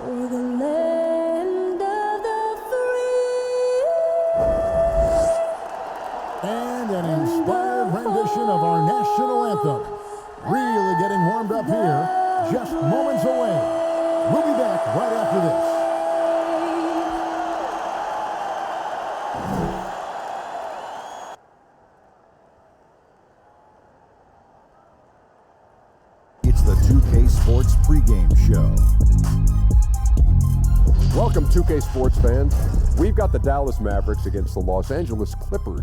For the land of the free. And an inspired rendition of our national anthem. Really getting warmed up here, just moments away. We'll be back right after this. It's the 2K Sports pregame show. Welcome, 2K Sports fans. We've got the Dallas Mavericks against the Los Angeles Clippers.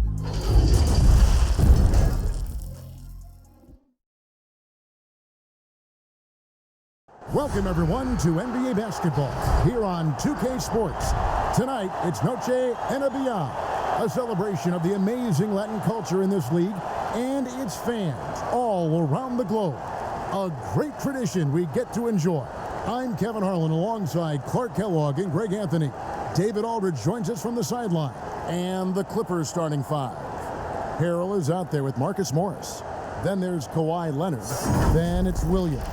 Welcome, everyone, to NBA basketball here on 2K Sports. Tonight, it's Noche Beyond, a celebration of the amazing Latin culture in this league and its fans all around the globe. A great tradition we get to enjoy. I'm Kevin Harlan alongside Clark Kellogg and Greg Anthony. David Aldridge joins us from the sideline. And the Clippers starting five. Harrell is out there with Marcus Morris. Then there's Kawhi Leonard. Then it's Williams.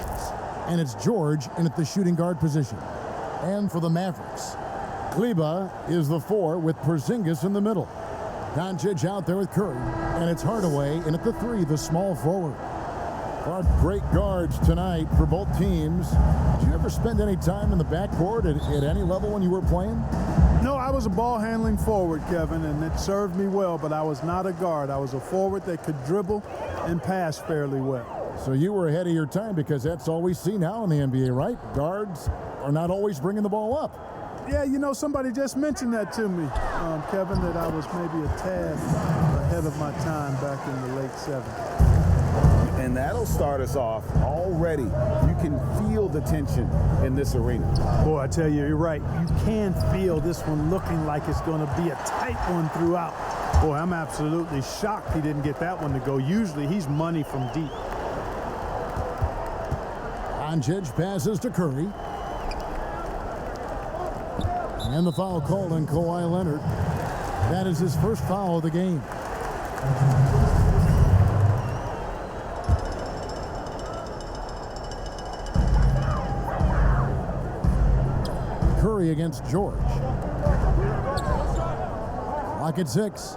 And it's George in at the shooting guard position. And for the Mavericks, Kleber is the 4 with Porzingis in the middle. Doncic out there with Curry. And it's Hardaway in at the 3, the small forward. Our great guards tonight for both teams. Did you ever spend any time in the backcourt at any level when you were playing? No, I was a ball handling forward, Kevin, and it served me well, but I was not a guard. I was a forward that could dribble and pass fairly well. So you were ahead of your time, because that's all we see now in the NBA, right? Guards are not always bringing the ball up. Yeah, you know, somebody just mentioned that to me, Kevin, that I was maybe a tad ahead of my time back in the late 70s. And that'll start us off already. You can feel the tension in this arena. Boy, I tell you, you're right. You can feel this one looking like it's going to be a tight one throughout. Boy, I'm absolutely shocked he didn't get that one to go. Usually he's money from deep. Doncic passes to Curry. And the foul called on Kawhi Leonard. That is his first foul of the game. Curry against George. Clock at 6.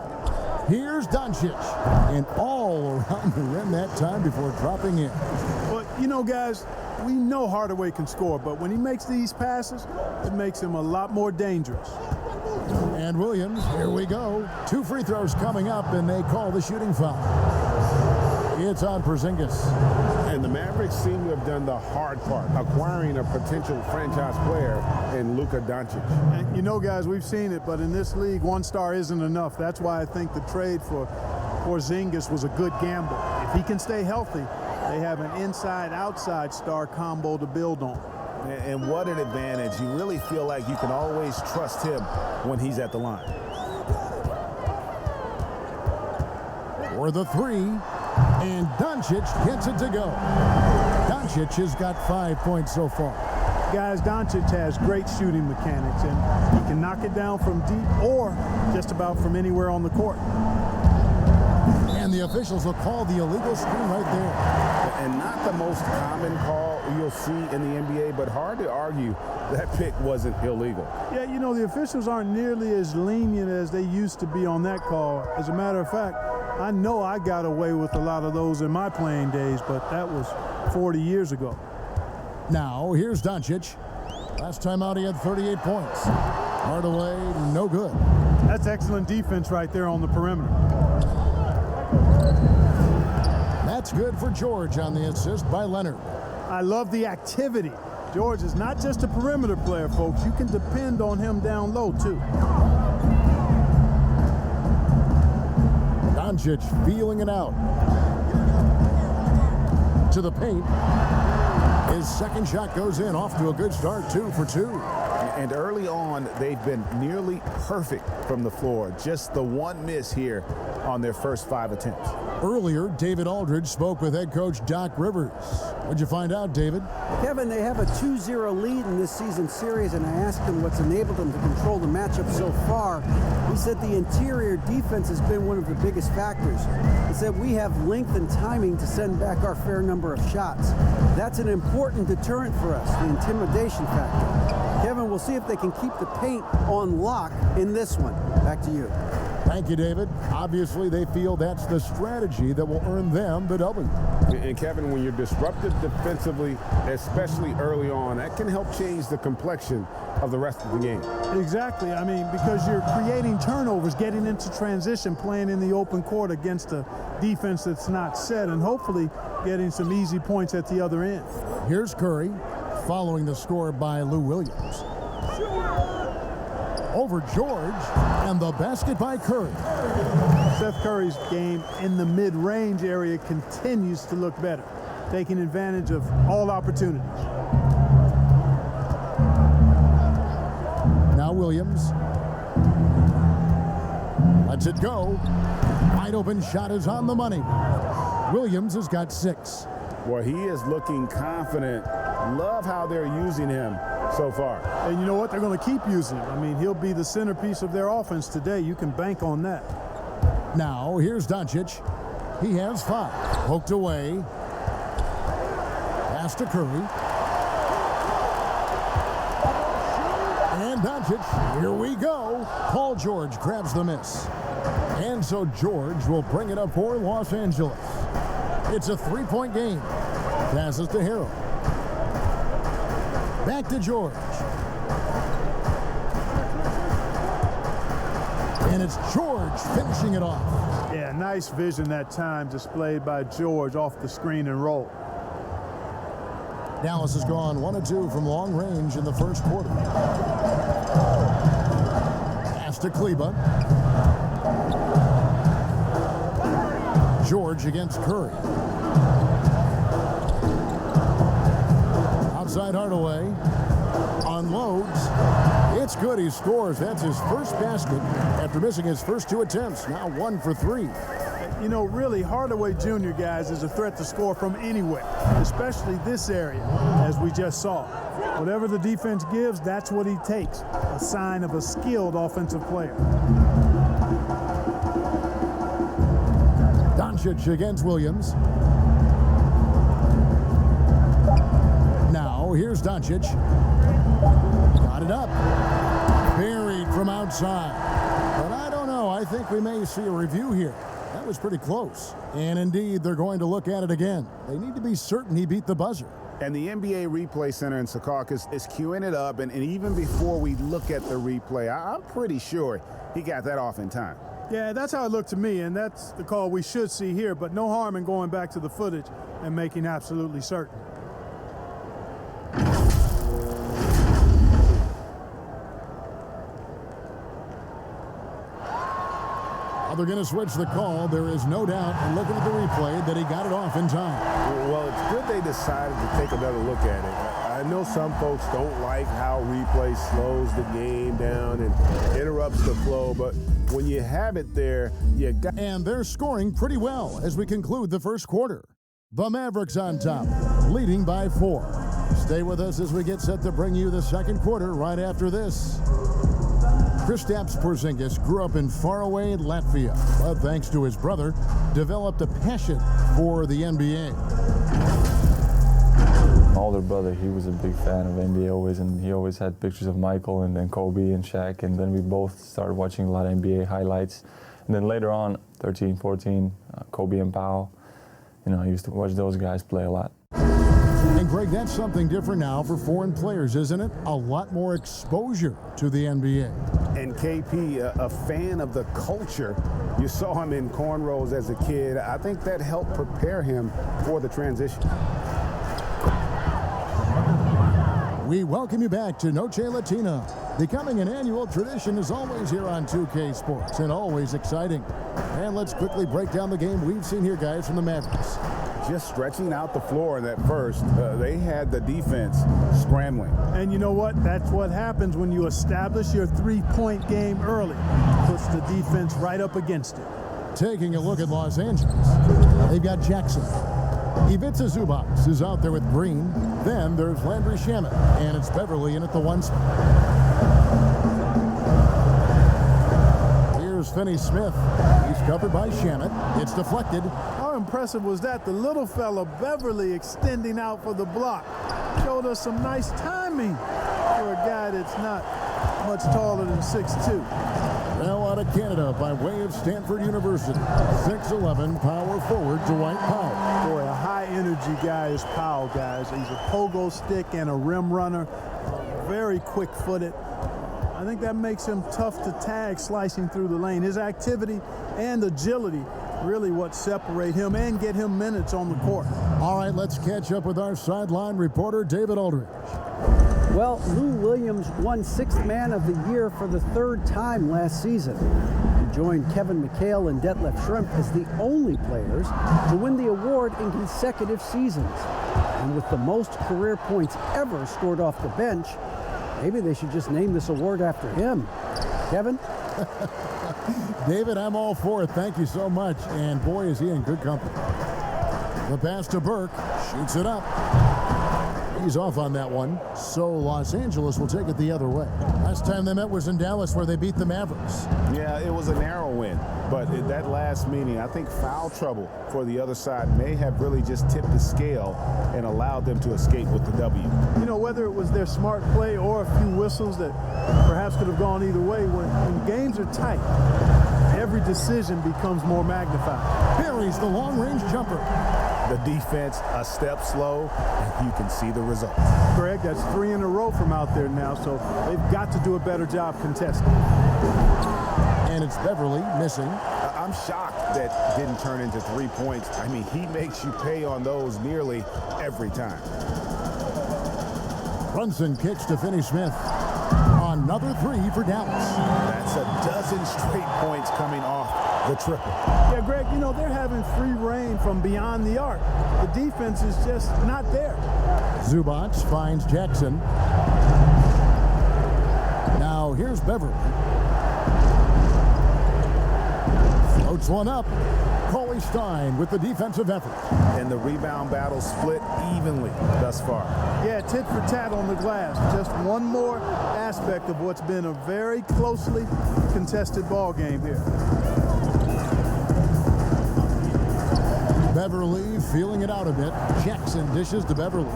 Here's Doncic. And all around the rim that time before dropping in. Well, you know, guys, we know Hardaway can score, but when he makes these passes, it makes him a lot more dangerous. And Williams, here we go. 2 free throws coming up, and they call the shooting foul. It's on Porzingis. And the Mavericks seem to have done the hard part, acquiring a potential franchise player in Luka Doncic. And you know, guys, we've seen it, but in this league, 1 star isn't enough. That's why I think the trade for Porzingis was a good gamble. If he can stay healthy, they have an inside-outside star combo to build on. And what an advantage. You really feel like you can always trust him when he's at the line. For the 3, and Doncic gets it to go. Doncic has got 5 points so far. Guys, Doncic has great shooting mechanics, and he can knock it down from deep or just about from anywhere on the court. And the officials will call the illegal screen right there. And not the most common call you'll see in the NBA, but hard to argue that pick wasn't illegal. Yeah, you know, the officials aren't nearly as lenient as they used to be on that call. As a matter of fact, I know I got away with a lot of those in my playing days, but that was 40 years ago. Now, here's Doncic. Last time out, he had 38 points. Hardaway, no good. That's excellent defense right there on the perimeter. That's good for George on the assist by Leonard. I love the activity. George is not just a perimeter player, folks. You can depend on him down low, too. Doncic feeling it out. To the paint. His second shot goes in, off to a good start, 2 for 2. And early on, they've been nearly perfect from the floor. Just the one miss here on their first 5 attempts. Earlier, David Aldridge spoke with head coach Doc Rivers. What'd you find out, David? Kevin, they have a 2-0 lead in this season series, and I asked him what's enabled them to control the matchup so far. He said the interior defense has been one of the biggest factors. He said we have length and timing to send back our fair number of shots. That's an important deterrent for us, the intimidation factor. we'll see if they can keep the paint on lock in this one. Back to you. Thank you, David. Obviously, they feel that's the strategy that will earn them the W. And Kevin, when you're disruptive defensively, especially early on, that can help change the complexion of the rest of the game. Exactly. I mean, because you're creating turnovers, getting into transition, playing in the open court against a defense that's not set, and hopefully getting some easy points at the other end. Here's Curry, following the score by Lou Williams. Over George, and the basket by Curry. Seth Curry's game in the mid-range area continues to look better, taking advantage of all opportunities. Now Williams lets it go. Wide open shot is on the money. Williams has got 6. Well, he is looking confident. Love how they're using him so far. And you know what? They're going to keep using him. I mean, he'll be the centerpiece of their offense today. You can bank on that. Now, here's Doncic. He has 5. Poked away. Pass to Curry. And Doncic, here we go. Paul George grabs the miss. And so George will bring it up for Los Angeles. It's a 3-point game. Passes to Harrell. Back to George. And it's George finishing it off. Yeah, nice vision that time displayed by George off the screen and roll. Dallas has gone 1 of 2 from long range in the first quarter. Pass to Kleba. George against Curry. Outside Hardaway. Unloads. It's good. He scores. That's his first basket after missing his first 2 attempts. Now 1 for 3. You know, really, Hardaway Jr., guys, is a threat to score from anywhere, especially this area, as we just saw. Whatever the defense gives, that's what he takes. A sign of a skilled offensive player. Doncic against Williams. Now, here's Doncic. Got it up. Buried from outside. But I don't know. I think we may see a review here. That was pretty close. And indeed, they're going to look at it again. They need to be certain he beat the buzzer. And the NBA Replay Center in Secaucus is queuing it up. And even before we look at the replay, I'm pretty sure he got that off in time. Yeah, that's how it looked to me, and that's the call we should see here, but no harm in going back to the footage and making absolutely certain. They're going to switch the call. There is no doubt, looking at the replay, that he got it off in time. Well, it's good they decided to take another look at it. I know some folks don't like how replay slows the game down and interrupts the flow, but when you have it there, you got... And they're scoring pretty well as we conclude the first quarter. The Mavericks on top, leading by 4. Stay with us as we get set to bring you the second quarter right after this. Kristaps Porzingis grew up in faraway Latvia, but thanks to his brother, developed a passion for the NBA. My older brother, he was a big fan of NBA always, and he always had pictures of Michael and then Kobe and Shaq, and then we both started watching a lot of NBA highlights. And then later on, 13, 14, Kobe and Powell, you know, I used to watch those guys play a lot. And Greg, that's something different now for foreign players, isn't it? A lot more exposure to the NBA. And KP, a fan of the culture. You saw him in cornrows as a kid. I think that helped prepare him for the transition. We welcome you back to Noche Latina. Becoming an annual tradition is always here on 2K Sports, and always exciting. And let's quickly break down the game we've seen here, guys, from the Mavericks. Just stretching out the floor in that first, they had the defense scrambling. And you know what? That's what happens when you establish your three-point game early. Puts the defense right up against it. Taking a look at Los Angeles, they've got Jackson. Ivica Zubac is out there with Green. Then there's Landry Shamet, and it's Beverly in at the 1 spot. Here's Finney Smith. He's covered by Shamet. It's deflected. How impressive was that? The little fella, Beverly, extending out for the block. Showed us some nice timing. for a guy that's not much taller than 6'2". Now out of Canada by way of Stanford University, 6'11" power forward Dwight Powell. Boy, a high-energy guy is Powell, guys. He's a pogo stick and a rim runner, very quick-footed. I think that makes him tough to tag slicing through the lane. His activity and agility really what separate him and get him minutes on the court. All right, let's catch up with our sideline reporter, David Aldridge. Well, Lou Williams won Sixth Man of the Year for the third time last season. He joined Kevin McHale and Detlef Schrempf as the only players to win the award in consecutive seasons. And with the most career points ever scored off the bench, maybe they should just name this award after him. Kevin? David, I'm all for it. Thank you so much. And boy, is he in good company. The pass to Burke, shoots it up. He's off on that one. So Los Angeles will take it the other way. Last time they met was in Dallas, where they beat the Mavericks. Yeah, it was a narrow win. But in that last meeting, I think foul trouble for the other side may have really just tipped the scale and allowed them to escape with the W. You know, whether it was their smart play or a few whistles that perhaps could have gone either way, when games are tight, every decision becomes more magnified. Buries the long-range jumper. The defense a step slow, and you can see the results. Greg, that's 3 in a row from out there now, so they've got to do a better job contesting. And it's Beverly missing. I'm shocked that didn't turn into 3 points. I mean, he makes you pay on those nearly every time. Brunson kicks to Finney-Smith. Another 3 for Dallas. That's a dozen straight points coming off the triple. Yeah, Greg, you know, they're having free reign from beyond the arc. The defense is just not there. Zubac finds Jackson. Now here's Beverly. Floats one up. Cauley Stein with the defensive effort. And the rebound battle split evenly thus far. Yeah, tit for tat on the glass. Just one more aspect of what's been a very closely contested ball game here. Beverly feeling it out a bit. Jackson dishes to Beverly.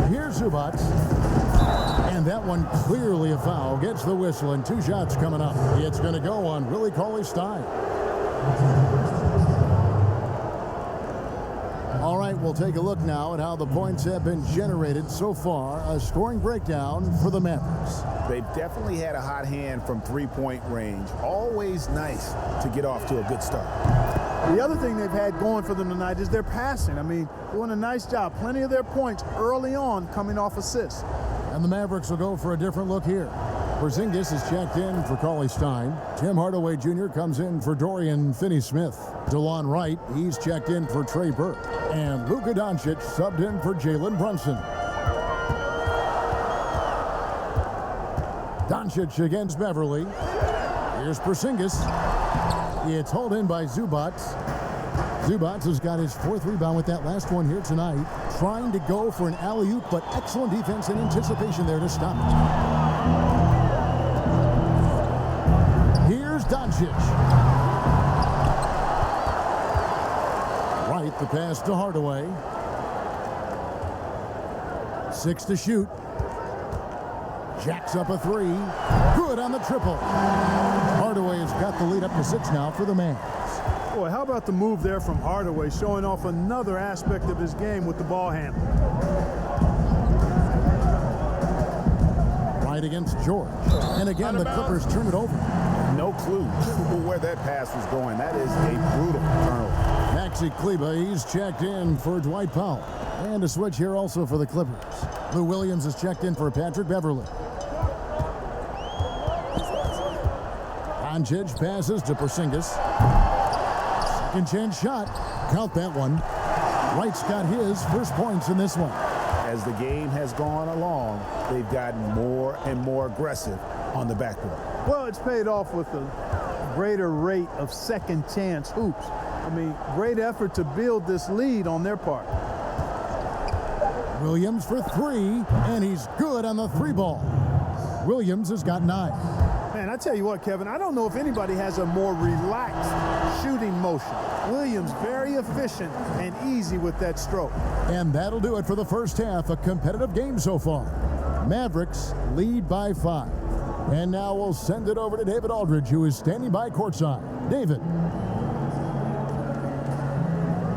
Here's Zubac. And that one clearly a foul. Gets the whistle and 2 shots coming up. It's going to go on Willie Cauley-Stein. All right, we'll take a look now at how the points have been generated so far. A scoring breakdown for the Mavericks. They've definitely had a hot hand from 3-point range. Always nice to get off to a good start. The other thing they've had going for them tonight is their passing. I mean, doing a nice job. Plenty of their points early on coming off assists. And the Mavericks will go for a different look here. Porzingis is checked in for Cauley-Stein. Tim Hardaway Jr. comes in for Dorian Finney-Smith. DeLon Wright, he's checked in for Trey Burke. And Luka Doncic subbed in for Jalen Brunson. Doncic against Beverly. Here's Porzingis. It's hauled in by Zubac. Zubac has got his 4th rebound with that last one here tonight. Trying to go for an alley-oop, but excellent defense and anticipation there to stop it. Here's Doncic. Right, the pass to Hardaway. 6 to shoot. Jacks up a 3. Good on the triple. Hardaway has got the lead up to 6 now for the Mavs. Boy, how about the move there from Hardaway, showing off another aspect of his game with the ball handling. Right against George. And again, the Clippers turn it over. No clue where that pass was going. That is a brutal turnover. Maxi Kleber, he's checked in for Dwight Powell. And a switch here also for the Clippers. Lou Williams is checked in for Patrick Beverly. Doncic passes to Porzingis. Second chance shot. Count that one. Wright's got his first points in this one. As the game has gone along, they've gotten more and more aggressive on the backboard. Well, it's paid off with a greater rate of second chance hoops. I mean, great effort to build this lead on their part. Williams for 3, and he's good on the 3 ball. Williams has got 9. Man, I tell you what, Kevin, I don't know if anybody has a more relaxed shooting motion. Williams very efficient and easy with that stroke. And that'll do it for the first half. A competitive game so far. Mavericks lead by 5. And now we'll send it over to David Aldridge, who is standing by courtside. David.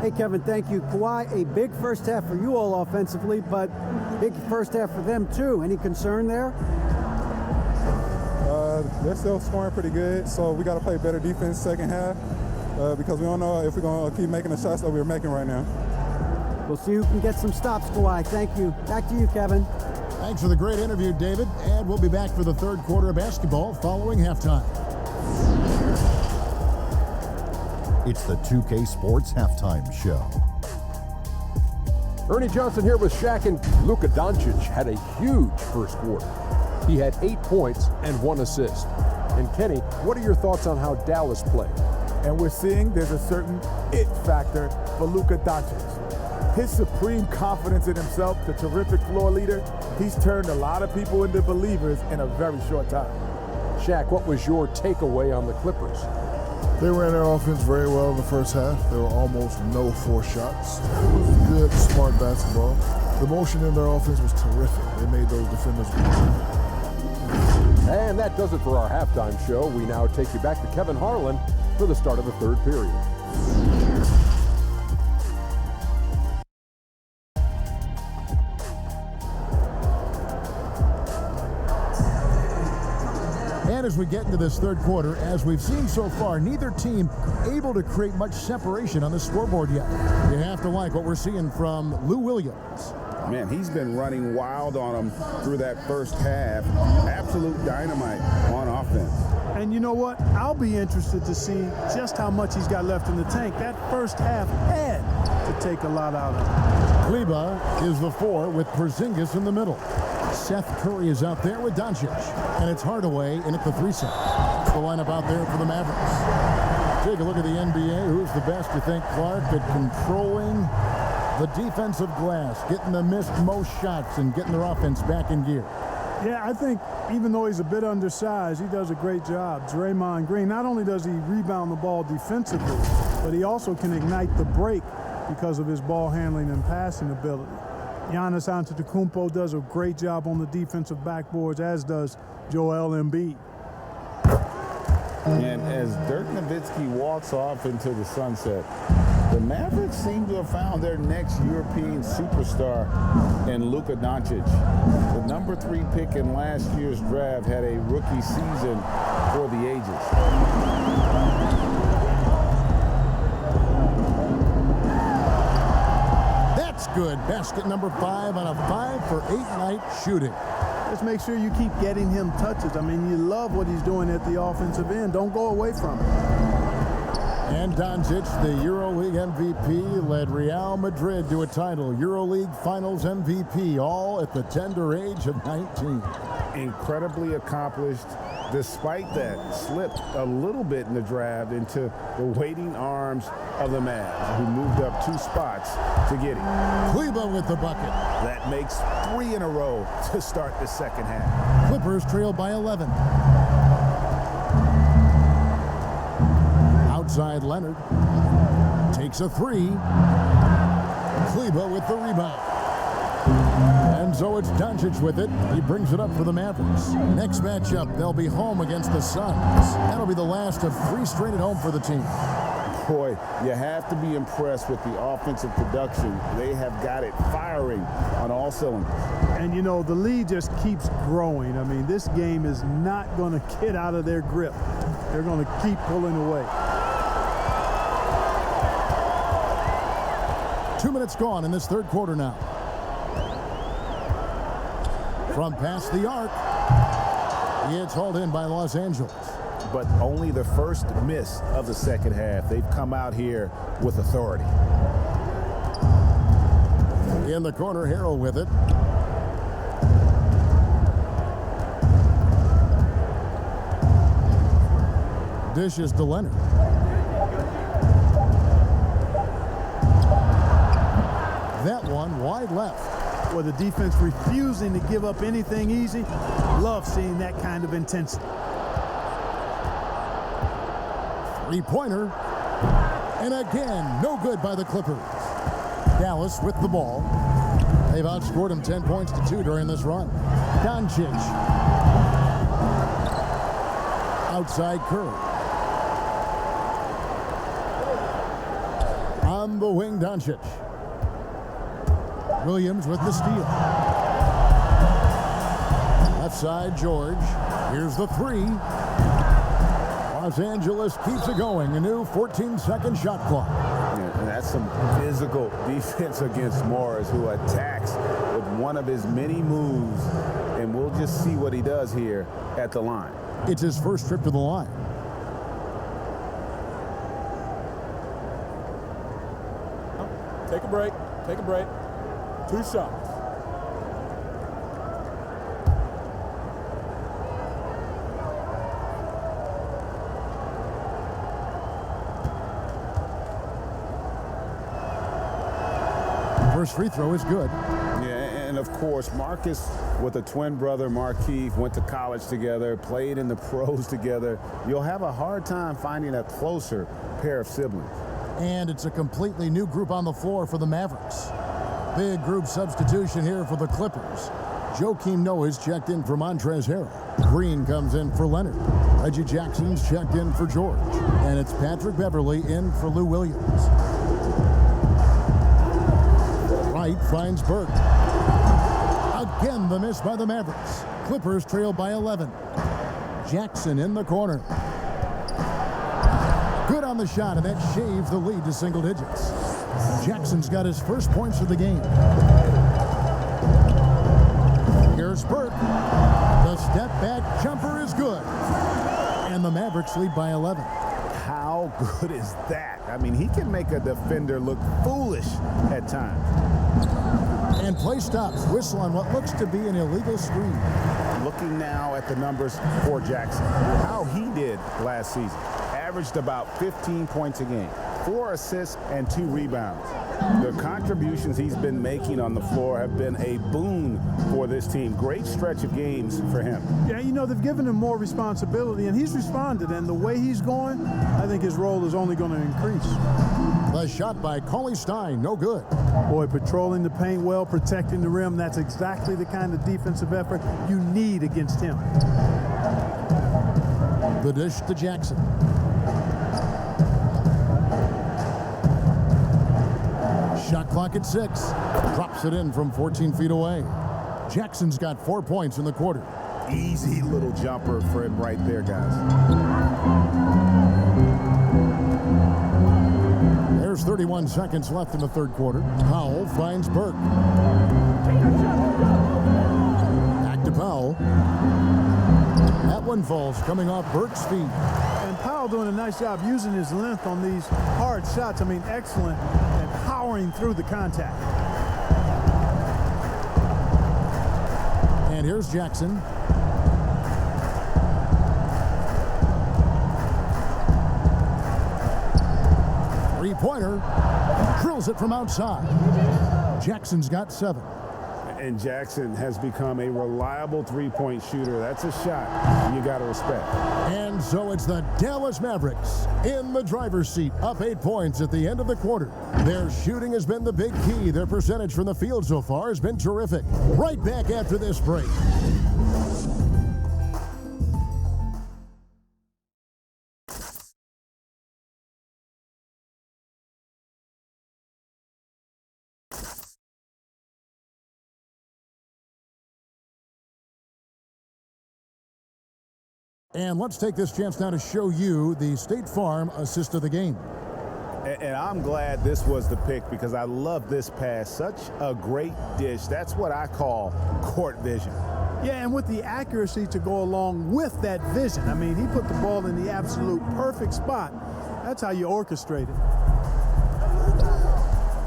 Hey, Kevin, thank you. Kawhi, a big first half for you all offensively, but big first half for them, too. Any concern there? They're still scoring pretty good, so we got to play better defense second half because we don't know if we're going to keep making the shots that we're making right now. We'll see who can get some stops, Kawhi. Thank you. Back to you, Kevin. Thanks for the great interview, David. And we'll be back for the third quarter of basketball following halftime. It's the 2K Sports Halftime Show. Ernie Johnson here with Shaq, and Luka Doncic had a huge first quarter. He had 8 points and 1 assist. And Kenny, what are your thoughts on how Dallas played? And we're seeing there's a certain it factor for Luka Doncic. His supreme confidence in himself, the terrific floor leader, he's turned a lot of people into believers in a very short time. Shaq, what was your takeaway on the Clippers? They ran their offense very well in the first half. There were almost no forced shots. It was good, smart basketball. The motion in their offense was terrific. They made those defenders good. And that does it for our halftime show. We now take you back to Kevin Harlan for the start of the third period. And as we get into this third quarter, as we've seen so far, neither team able to create much separation on the scoreboard yet. You have to like what we're seeing from Lou Williams. Man, he's been running wild on them through that first half. Absolute dynamite on offense. And you know what? I'll be interested to see just how much he's got left in the tank. That first half had to take a lot out of him. Kleba is the 4 with Porzingis in the middle. Seth Curry is out there with Doncic. And it's Hardaway in at the 3 set. That's the lineup out there for the Mavericks. Take a look at the NBA. Who's the best, you think, Clark, at controlling the defensive glass, getting the missed most shots and getting their offense back in gear? Yeah, I think even though he's a bit undersized, he does a great job. Draymond Green, not only does he rebound the ball defensively, but he also can ignite the break because of his ball handling and passing ability. Giannis Antetokounmpo does a great job on the defensive backboards, as does Joel Embiid. And as Dirk Nowitzki walks off into the sunset, the Mavericks seem to have found their next European superstar in Luka Doncic. The number 3 pick in last year's draft had a rookie season for the ages. That's good. Basket number 5 on a 5-for-8 night shooting. Just make sure you keep getting him touches. I mean, you love what he's doing at the offensive end. Don't go away from him. And Doncic, the EuroLeague MVP, led Real Madrid to a title. EuroLeague Finals MVP, all at the tender age of 19. Incredibly accomplished. Despite that, slipped a little bit in the draft into the waiting arms of the Mavs, who moved up 2 spots to get him. Kleba with the bucket. That makes 3 in a row to start the second half. Clippers trail by 11. Outside Leonard. Takes a 3. Kleba with the rebound. And so it's Doncic with it. He brings it up for the Mavericks. Next matchup, they'll be home against the Suns. That'll be the last of 3 straight at home for the team. Boy, you have to be impressed with the offensive production. They have got it firing on all cylinders. And, you know, the lead just keeps growing. I mean, this game is not going to get out of their grip. They're going to keep pulling away. 2 minutes gone in this third quarter now. From past the arc, it's hauled in by Los Angeles. But only the first miss of the second half. They've come out here with authority. In the corner, Harrell with it. Dishes to Leonard. That one wide left. With the defense refusing to give up anything easy. Love seeing that kind of intensity. Three-pointer. And again, no good by the Clippers. Dallas with the ball. They've outscored him 10 points to 2 during this run. Doncic. Outside Curry. On the wing, Doncic. Williams with the steal. Left side, George. Here's the three. Los Angeles keeps it going. A new 14-second shot clock. Yeah, and that's some physical defense against Morris, who attacks with one of his many moves. And we'll just see what he does here at the line. It's his first trip to the line. Take a break. Take a break. 2 shots. First free throw is good. Yeah, and of course, Marcus with a twin brother, Markeith, went to college together, played in the pros together. You'll have a hard time finding a closer pair of siblings. And it's a completely new group on the floor for the Mavericks. Big group substitution here for the Clippers. Joakim Noah's checked in for Montrezl Harrell. Green comes in for Leonard. Reggie Jackson's checked in for George. And it's Patrick Beverley in for Lou Williams. Wright finds Burke. Again, the miss by the Mavericks. Clippers trail by 11. Jackson in the corner. Good on the shot, and that shaves the lead to single digits. Jackson's got his first points of the game. Here's Burke. The step back jumper is good. And the Mavericks lead by 11. How good is that? I mean, he can make a defender look foolish at times. And play stops. Whistle on what looks to be an illegal screen. Looking now at the numbers for Jackson. How he did last season. Averaged about 15 points a game, 4 assists and 2 rebounds. The contributions he's been making on the floor have been a boon for this team. Great stretch of games for him. Yeah, you know, they've given him more responsibility, and he's responded. And the way he's going, I think his role is only going to increase. The shot by Cauley Stein, no good. Boy, patrolling the paint well, protecting the rim, that's exactly the kind of defensive effort you need against him. The dish to Jackson. Shot clock at 6. Drops it in from 14 feet away. Jackson's got 4 points in the quarter. Easy little jumper for him right there, guys. There's 31 seconds left in the third quarter. Powell finds Burke. Back to Powell. That one falls coming off Burke's feet. And Powell doing a nice job using his length on these hard shots. I mean, excellent. And powering through the contact. And here's Jackson. Three-pointer. Drills it from outside. Jackson's got 7. And Jackson has become a reliable three-point shooter. That's a shot you got to respect. And so it's the Dallas Mavericks in the driver's seat, up 8 points at the end of the quarter. Their shooting has been the big key. Their percentage from the field so far has been terrific. Right back after this break. And let's take this chance now to show you the State Farm assist of the game. And I'm glad this was the pick because I love this pass. Such a great dish. That's what I call court vision. Yeah, and with the accuracy to go along with that vision. I mean, he put the ball in the absolute perfect spot. That's how you orchestrate it.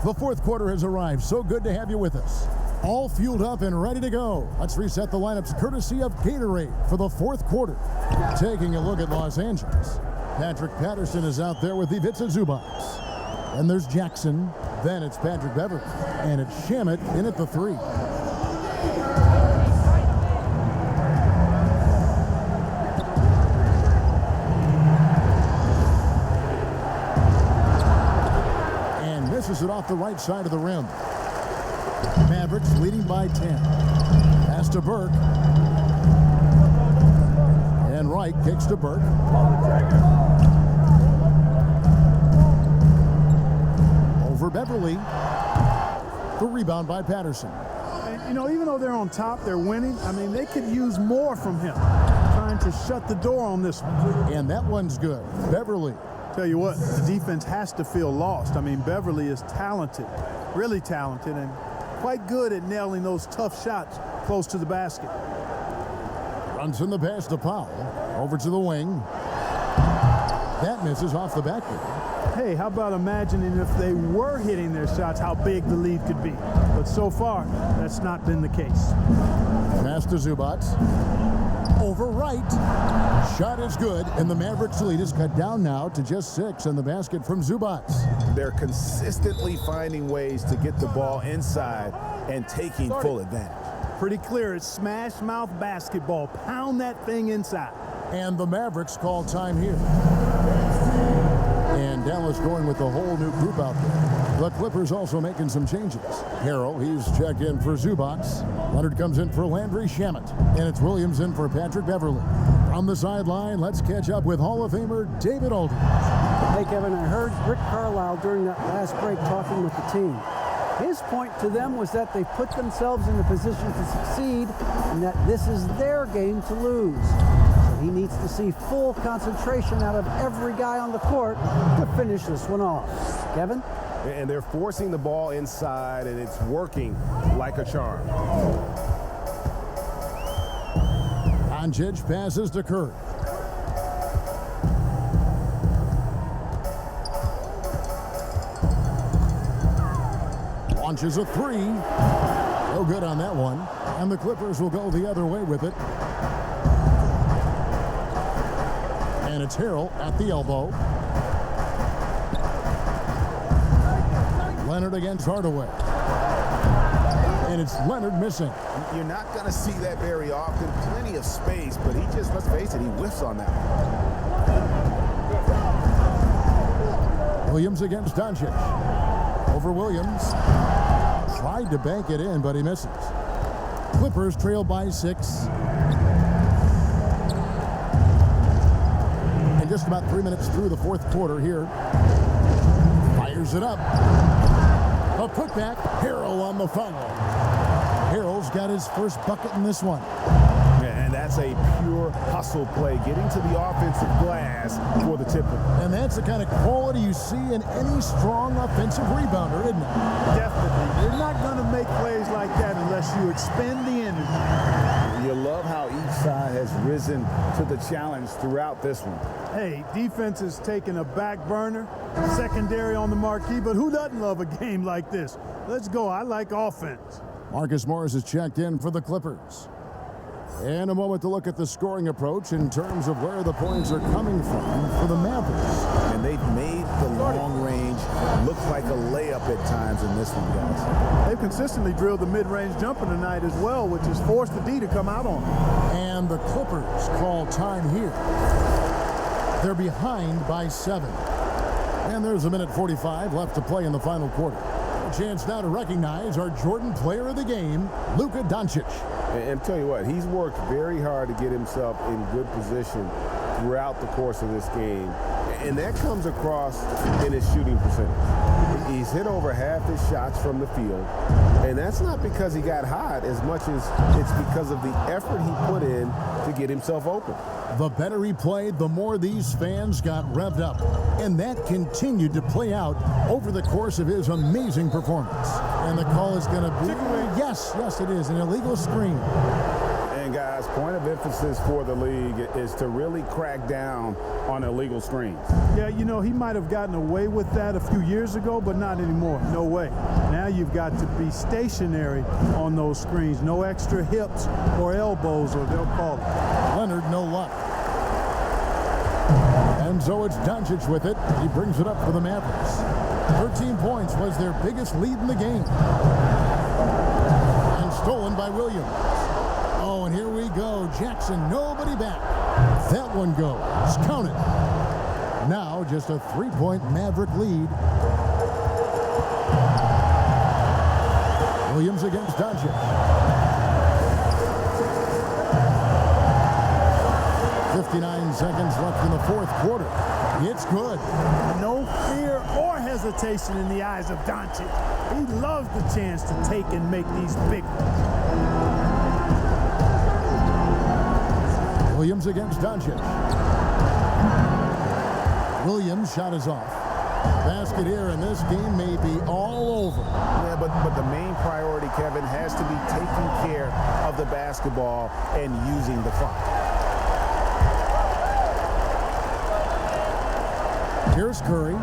The fourth quarter has arrived. So good to have you with us. All fueled up and ready to go. Let's reset the lineups courtesy of Gatorade for the fourth quarter. Taking a look at Los Angeles. Patrick Patterson is out there with Ivica Zubac. And there's Jackson. Then it's Patrick Beverley. And it's Shamet in at the 3. off the right side of the rim. Mavericks leading by 10. Pass to Burke. And Wright kicks to Burke. Over Beverly. The rebound by Patterson. You know, even though they're on top, they're winning. I mean, they could use more from him. Trying to shut the door on this one. And that one's good. Beverly. Tell you what, the defense has to feel lost. I mean, Beverly is talented, really talented, and quite good at nailing those tough shots close to the basket. Runs in the pass to Powell. Over to the wing. That misses off the backboard. Hey, how about imagining if they were hitting their shots, how big the lead could be. But so far, that's not been the case. Pass to Zubac. Over Wright. Shot is good, and the Mavericks lead is cut down now to just 6 in the basket from Zubac. They're consistently finding ways to get the ball inside and taking full advantage. Pretty clear, it's smash mouth basketball. Pound that thing inside. And the Mavericks call time here. And Dallas going with the whole new group out there. The Clippers also making some changes. Harrell, he's checked in for Zubac. Leonard comes in for Landry Shamet. And it's Williams in for Patrick Beverly. From the sideline, let's catch up with Hall of Famer David Aldridge. Hey, Kevin, I heard Rick Carlisle during that last break talking with the team. His point to them was that they put themselves in the position to succeed and that this is their game to lose. So he needs to see full concentration out of every guy on the court to finish this one off. Kevin? And they're forcing the ball inside, and it's working like a charm. Doncic passes to Kerr. Launches a 3. No good on that one. And the Clippers will go the other way with it. And it's Harrell at the elbow. Leonard against Hardaway. And it's Leonard missing. You're not going to see that very often. Plenty of space, but he just, let's face it, he whiffs on that one. Williams against Doncic. Over Williams. Tried to bank it in, but he misses. Clippers trail by 6. And just about 3 minutes through the fourth quarter here. Fires it up. A putback. Harrell on the foul. Harrell's got his first bucket in this one. And that's a pure hustle play, getting to the offensive glass for the tipper. And that's the kind of quality you see in any strong offensive rebounder, isn't it? Definitely. You're not going to make plays like that unless you expend the energy. You love how each side has risen to the challenge throughout this one. Hey, defense is taking a back burner, secondary on the marquee, but who doesn't love a game like this? Let's go. I like offense. Marcus Morris is checked in for the Clippers. And a moment to look at the scoring approach in terms of where the points are coming from for the Mavericks. And they've made the long range look like a layup at times in this one, guys. They've consistently drilled the mid-range jumper tonight as well, which has forced the D to come out on them. And the Clippers call time here. They're behind by 7. And there's a minute 45 left to play in the final quarter. A chance now to recognize our Jordan Player of the Game, Luka Doncic. And tell you what, he's worked very hard to get himself in good position throughout the course of this game. And that comes across in his shooting percentage. He's hit over half his shots from the field. And that's not because he got hot as much as it's because of the effort he put in to get himself open. The better he played, the more these fans got revved up. And that continued to play out over the course of his amazing performance. And the call is going to be, yes, it is, an illegal screen. And guys, point of emphasis for the league is to really crack down on illegal screens. Yeah, you know, he might have gotten away with that a few years ago, but not anymore. No way. Now you've got to be stationary on those screens. No extra hips or elbows, or they'll call it. Leonard, no luck. And so it's Doncic with it. He brings it up for the Mavericks. 13 points was their biggest lead in the game. And stolen by Williams. Oh, and here we go. Jackson, nobody back. That one goes. Count it. Now just a 3-point Maverick lead. Williams against Doncic. 59 seconds left in the fourth quarter. It's good. No fear or hesitation in the eyes of Doncic. He loves the chance to take and make these big ones. Williams against Doncic. Williams' shot is off. Basket here, and this game may be all over. Yeah, but the main priority, Kevin, has to be taking care of the basketball and using the clock. Here's Curry.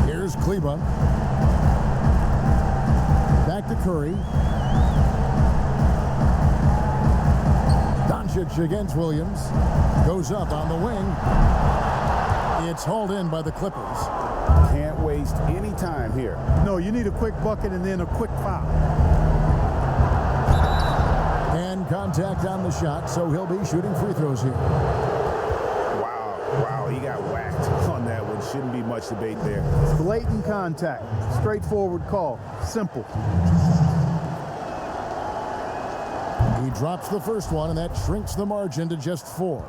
Here's Kleba. Back to Curry. Doncic against Williams. Goes up on the wing. It's hauled in by the Clippers. Can't waste any time here. No, you need a quick bucket and then a quick foul. And contact on the shot, so he'll be shooting free throws here. Wow, he got whacked on that one. Shouldn't be much debate there. Blatant contact. Straightforward call. Simple. He drops the first one, and that shrinks the margin to just 4.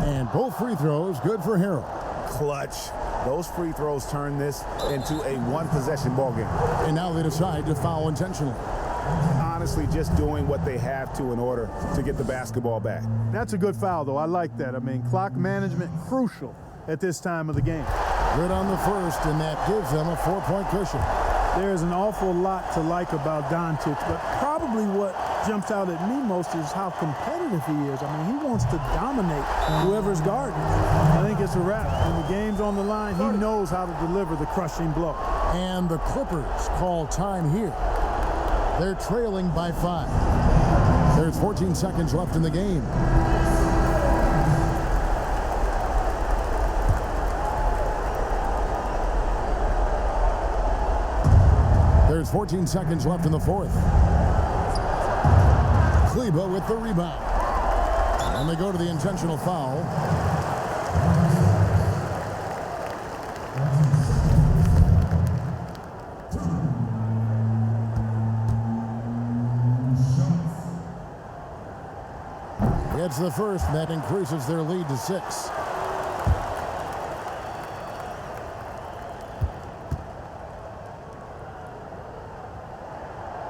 And both free throws good for Harrell. Clutch. Those free throws turn this into a one-possession ball game. And now they decide to foul intentionally. Honestly, just doing what they have to in order to get the basketball back. That's a good foul, though. I like that. I mean, clock management crucial at this time of the game. Good on the first, and that gives them a 4-point cushion. There's an awful lot to like about Doncic, but probably what jumps out at me most is how competitive he is. I mean, he wants to dominate whoever's guarding. I think it's a wrap. When the game's on the line, he knows how to deliver the crushing blow. And the Clippers call time here. They're trailing by 5. There's 14 seconds left in the game. There's 14 seconds left in the fourth. Kleba with the rebound. And they go to the intentional foul. It's the first, and that increases their lead to 6.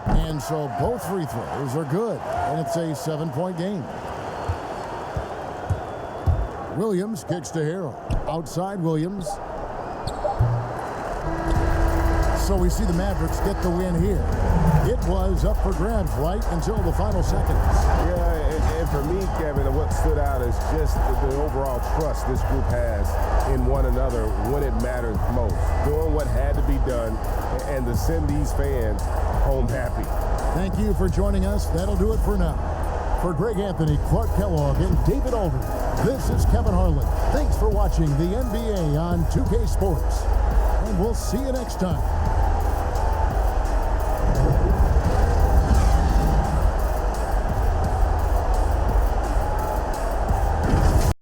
And so both free throws are good, and it's a 7-point game. Williams kicks to Harrell. Outside Williams. So we see the Mavericks get the win here. It was up for grabs right until the final seconds. Yeah, and for me, Kevin, what stood out is just the overall trust this group has in one another when it matters most. Doing what had to be done and to send these fans home happy. Thank you for joining us. That'll do it for now. For Greg Anthony, Clark Kellogg, and David Aldridge, this is Kevin Harlan. Thanks for watching the NBA on 2K Sports. And we'll see you next time.